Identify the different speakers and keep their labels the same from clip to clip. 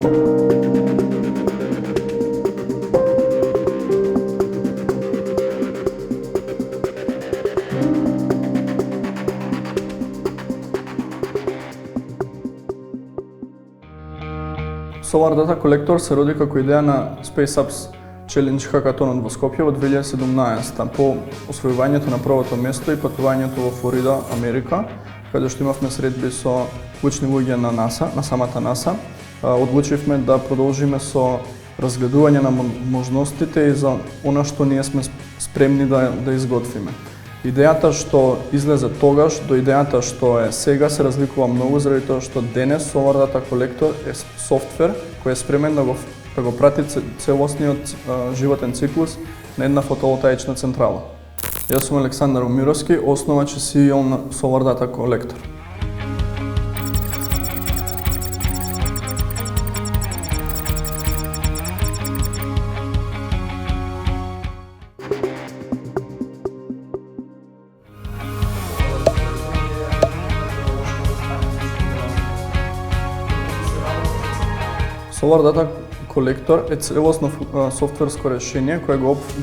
Speaker 1: Solar Data Collector се роди како идеја на SpaceUps Challenge Hackathon во Скопје во 2017 по освојувањето на првото место и патувањето во Флорида, Америка, каде што имавме средби со клучни луѓе на НАСА, на самата НАСА. Одлучивме да продолжиме со разгледување на можностите и за она што ние сме спремни да изготвиме. Идејата што излезе тогаш до идејата што е сега се разликува многу заради тоа што денес Solar Data Collector е софтвер кој е спремен да го прати целосниот животен циклус на една фотоволтаична централа. Јас сум Александар Умировски, основач и CEO на Solar Data Collector. Solar Data Collector е целосно софтверско решение кое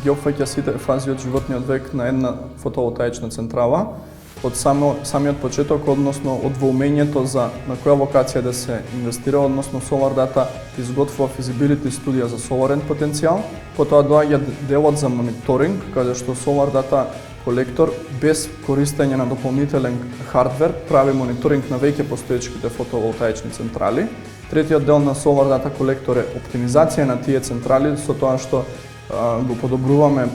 Speaker 1: ги опфаќа сите фази од животниот век на една фотоволтаична централа, од самиот почеток, односно од воумењето за на која локација да се инвестира, односно Solar Data изготвува feasibility студија за соларен потенцијал, потоа доаѓа делот за мониторинг, каде што Solar Data Collector без користење на дополнителен хардвер прави мониторинг на веќе постоечките фотоволтаични централи. Третиот дел на Solar Data Collector е оптимизација на тие централи со тоа што го подобруваме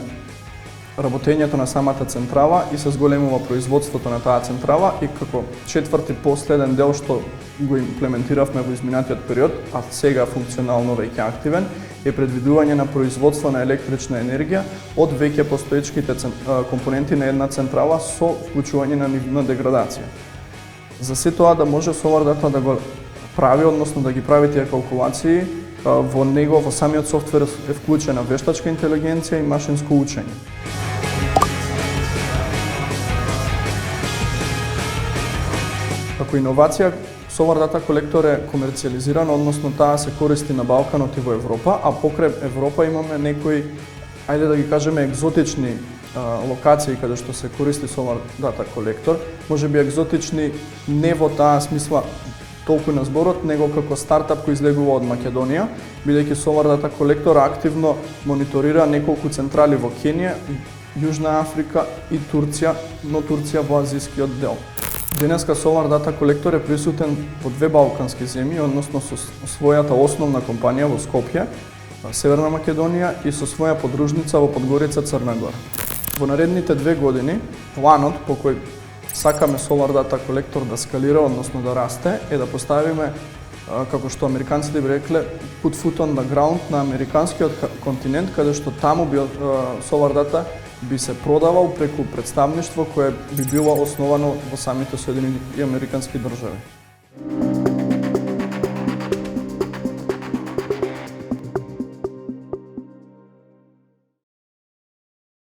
Speaker 1: работењето на самата централа и се зголемува производството на таа централа, и како четврти последен дел што го имплементиравме во изминатиот период, а сега функционално веќе активен, е предвидување на производство на електрична енергија од веќе постоечките компоненти на една централа со вклучување на нивна деградација. За се тоа да може Solar Data да го прави, односно да ги прави тие калкулации, во него, во самиот софтвер е вклучена вештачка интелигенција и машинско учење. Како иновација, Solar Data Collector е комерцијализиран, односно таа се користи на Балканот и во Европа, а покрај Европа имаме некои, ајде да ги кажеме, екзотични локации каде што се користи Solar Data Collector, можеби екзотични не во таа смисла толку на зборот, него како стартап кој излегува од Македонија, бидејќи Solar Data Collector активно мониторира неколку централи во Кенија, Јужна Африка и Турција, но Турција во азискиот дел. Денеска Solar Data Collector е присутен во две балкански земји, односно со својата основна компанија во Скопје, Северна Македонија, и со своја подружница во Подгорица, Црна Гора. Во наредните 2 години, планот по кој сакаме Solar Data Collector да скалира, односно да расте, е да поставиме, како што американците би рекле, put foot on the ground на американскиот континент, каде што таму Solar Data би се продавал преку представништво кое би било основано во самите Соединети Американски држави.